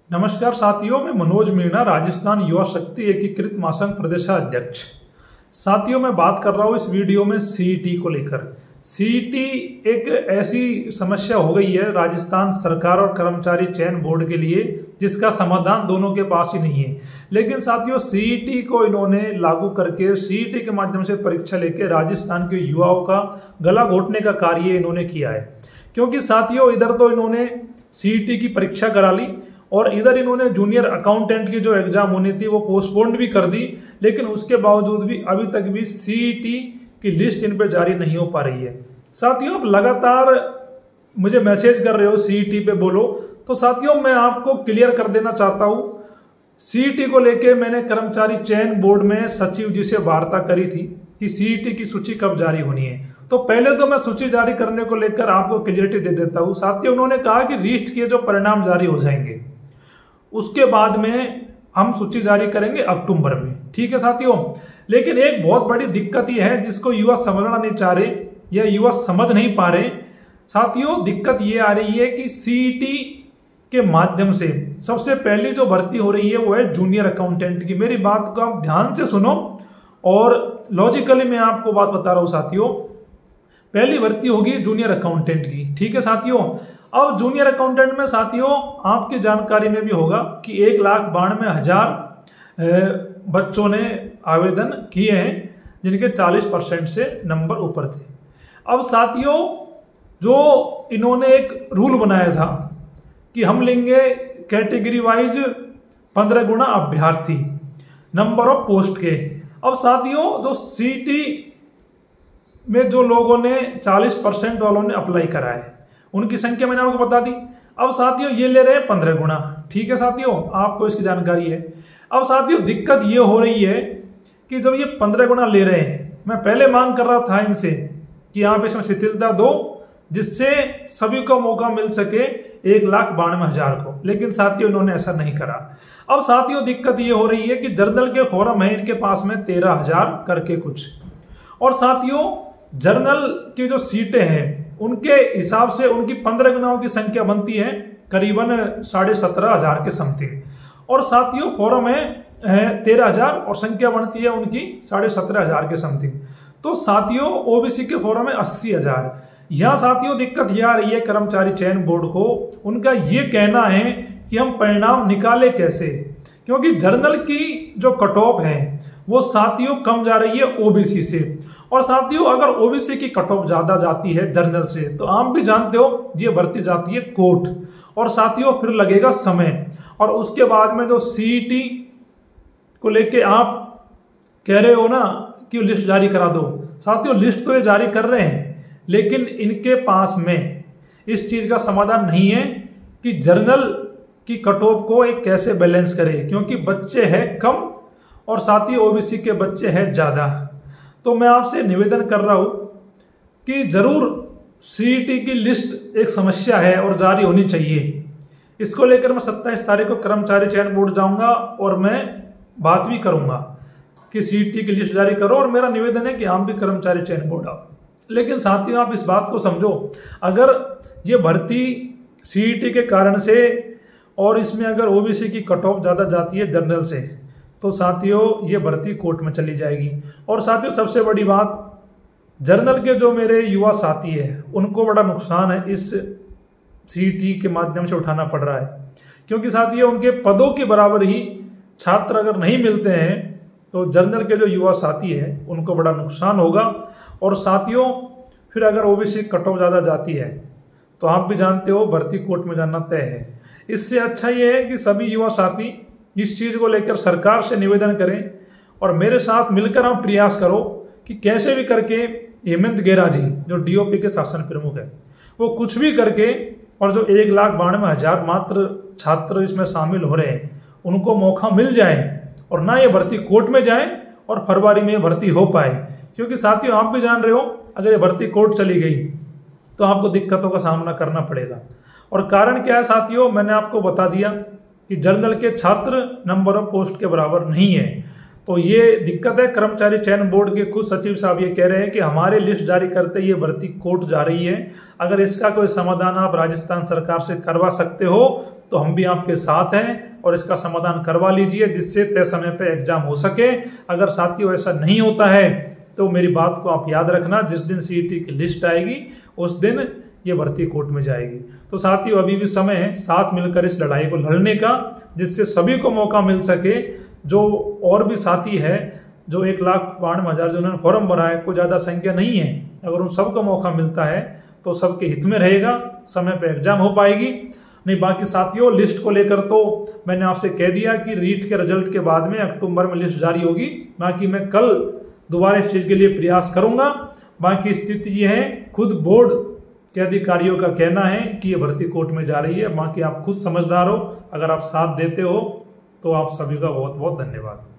नमस्कार साथियों, मैं मनोज मीणा, राजस्थान युवा शक्ति एकीकृत महासंघ प्रदेशाध्यक्ष। साथियों, मैं बात कर रहा हूँ इस वीडियो में सीईटी को लेकर। सीईटी एक ऐसी समस्या हो गई है राजस्थान सरकार और कर्मचारी चयन बोर्ड के लिए जिसका समाधान दोनों के पास ही नहीं है। लेकिन साथियों, सीईटी को इन्होंने लागू करके सीईटी के माध्यम से परीक्षा लेकर राजस्थान के युवाओं का गला घोटने का कार्य इन्होंने किया है। क्योंकि साथियों, इधर तो इन्होंने सीईटी की परीक्षा करा ली और इधर इन्होंने जूनियर अकाउंटेंट की जो एग्जाम होनी थी वो पोस्टपोन्ड भी कर दी। लेकिन उसके बावजूद भी अभी तक भी सीईटी की लिस्ट इन पे जारी नहीं हो पा रही है। साथियों, आप लगातार मुझे मैसेज कर रहे हो सीईटी पे बोलो, तो साथियों मैं आपको क्लियर कर देना चाहता हूँ। सीईटी को लेके मैंने कर्मचारी चयन बोर्ड में सचिव जी से वार्ता करी थी कि सीईटी की सूची कब जारी होनी है। तो पहले तो मैं सूची जारी करने को लेकर आपको क्लियरिटी दे देता हूँ। साथियों, उन्होंने कहा कि लिस्ट के जो परिणाम जारी हो जाएंगे उसके बाद में हम सूची जारी करेंगे अक्टूबर में। ठीक है साथियों, लेकिन एक बहुत बड़ी दिक्कत यह है जिसको युवा समझना नहीं चाह रहे या युवा समझ नहीं पा रहे। साथियों, दिक्कत ये आ रही है कि सीईटी के माध्यम से सबसे पहली जो भर्ती हो रही है वो है जूनियर अकाउंटेंट की। मेरी बात को आप ध्यान से सुनो और लॉजिकली मैं आपको बात बता रहा हूं। साथियों, पहली भर्ती होगी जूनियर अकाउंटेंट की। ठीक है साथियों, अब जूनियर अकाउंटेंट में साथियों आपकी जानकारी में भी होगा कि 1,92,000 बच्चों ने आवेदन किए हैं जिनके 40% से नंबर ऊपर थे। अब साथियों, जो इन्होंने एक रूल बनाया था कि हम लेंगे कैटेगरी वाइज 15 गुना अभ्यर्थी नंबर ऑफ पोस्ट के। अब साथियों, जो सीईटी में जो लोगों ने 40% वालों ने अप्लाई करा है उनकी संख्या मैंने आपको बता दी। अब साथियों ये ले रहे हैं 15 गुना। ठीक है साथियों, आपको इसकी जानकारी है। अब साथियों दिक्कत ये हो रही है कि जब ये 15 गुना ले रहे हैं, मैं पहले मांग कर रहा था इनसे कि आप इसमें शिथिलता दो जिससे सभी को मौका मिल सके 1,92,000 को, लेकिन साथियों इन्होंने ऐसा नहीं करा। अब साथियों दिक्कत ये हो रही है कि जर्नल के फॉर्म है इनके पास में 13,000 करके कुछ, और साथियों जर्नल की जो सीटें हैं उनके हिसाब से उनकी 15 गुनाओं की संख्या बनती है करीबन 17,500 के समथिंग, और साथियों फॉर्म है 13,000 और संख्या बनती है उनकी 17,500 के समथिंग। तो साथियों ओबीसी के फॉर्म है 80,000। यहाँ साथियों दिक्कत यह आ रही है कर्मचारी चयन बोर्ड को, उनका ये कहना है कि हम परिणाम निकाले कैसे, क्योंकि जर्नल की जो कट ऑफ है वो साथियों कम जा रही है ओबीसी से, और साथियों अगर ओबीसी की कट ऑफ ज्यादा जाती है जर्नल से तो आप भी जानते हो ये भर्ती जाती है कोर्ट, और साथियों फिर लगेगा समय। और उसके बाद में जो सीईटी को लेके आप कह रहे हो ना कि लिस्ट जारी करा दो, साथियों लिस्ट तो ये जारी कर रहे हैं लेकिन इनके पास में इस चीज का समाधान नहीं है कि जर्नल की कट ऑफ को एक कैसे बैलेंस करे, क्योंकि बच्चे हैं कम और साथ ही ओबीसी के बच्चे हैं ज्यादा। तो मैं आपसे निवेदन कर रहा हूं कि जरूर सीईटी की लिस्ट एक समस्या है और जारी होनी चाहिए। इसको लेकर मैं 27 तारीख को कर्मचारी चयन बोर्ड जाऊंगा और मैं बात भी करूंगा कि सीईटी की लिस्ट जारी करो, और मेरा निवेदन है कि आप भी कर्मचारी चयन बोर्ड आओ। लेकिन साथियों आप इस बात को समझो, अगर ये भर्ती सीईटी के कारण से और इसमें अगर ओबीसी की कट ऑफ ज्यादा जाती है जर्नल से तो साथियों ये भर्ती कोर्ट में चली जाएगी। और साथियों सबसे बड़ी बात, जर्नल के जो मेरे युवा साथी हैं उनको बड़ा नुकसान है इस सीईटी के माध्यम से उठाना पड़ रहा है, क्योंकि साथियों उनके पदों के बराबर ही छात्र अगर नहीं मिलते हैं तो जर्नल के जो युवा साथी हैं उनको बड़ा नुकसान होगा। और साथियों फिर अगर ओबीसी कट ऑफ ज़्यादा जाती है तो आप भी जानते हो भर्ती कोर्ट में जाना तय है। इससे अच्छा ये है कि सभी युवा साथी इस चीज़ को लेकर सरकार से निवेदन करें और मेरे साथ मिलकर आप प्रयास करो कि कैसे भी करके हेमंत गेरा जी जो डीओपी के शासन प्रमुख है वो कुछ भी करके, और जो 1,92,000 मात्र छात्र इसमें शामिल हो रहे हैं उनको मौका मिल जाए और ना ये भर्ती कोर्ट में जाए और फरवरी में भर्ती हो पाए। क्योंकि साथियों आप भी जान रहे हो अगर ये भर्ती कोर्ट चली गई तो आपको दिक्कतों का सामना करना पड़ेगा। और कारण क्या है साथियों, मैंने आपको बता दिया कि जर्नल के छात्र नंबर ऑफ पोस्ट के बराबर नहीं है। तो ये दिक्कत है। कर्मचारी चयन बोर्ड के खुद सचिव साहब ये कह रहे हैं कि हमारे लिस्ट जारी करते ये भर्ती कोर्ट जा रही है, अगर इसका कोई समाधान आप राजस्थान सरकार से करवा सकते हो तो हम भी आपके साथ हैं और इसका समाधान करवा लीजिए जिससे तय समय पे एग्जाम हो सके। अगर साथियों ऐसा नहीं होता है तो मेरी बात को आप याद रखना, जिस दिन सीईटी की लिस्ट आएगी उस दिन ये भर्ती कोर्ट में जाएगी। तो साथियों अभी भी समय है साथ मिलकर इस लड़ाई को लड़ने का, जिससे सभी को मौका मिल सके। जो और भी साथी है जो 1,92,000 जो उन्होंने फॉर्म भरा है, कोई ज़्यादा संख्या नहीं है, अगर उन सबको मौका मिलता है तो सबके हित में रहेगा, समय पे एग्जाम हो पाएगी। नहीं बाकी साथियों लिस्ट को लेकर तो मैंने आपसे कह दिया कि रीट के रिजल्ट के बाद में अक्टूबर में लिस्ट जारी होगी। बाकी मैं कल दोबारा इस चीज़ के लिए प्रयास करूंगा। बाकी स्थिति ये है, खुद बोर्ड के अधिकारियों का कहना है कि ये भर्ती कोर्ट में जा रही है। बाकी आप खुद समझदार हो, अगर आप साथ देते हो तो आप सभी का बहुत बहुत धन्यवाद।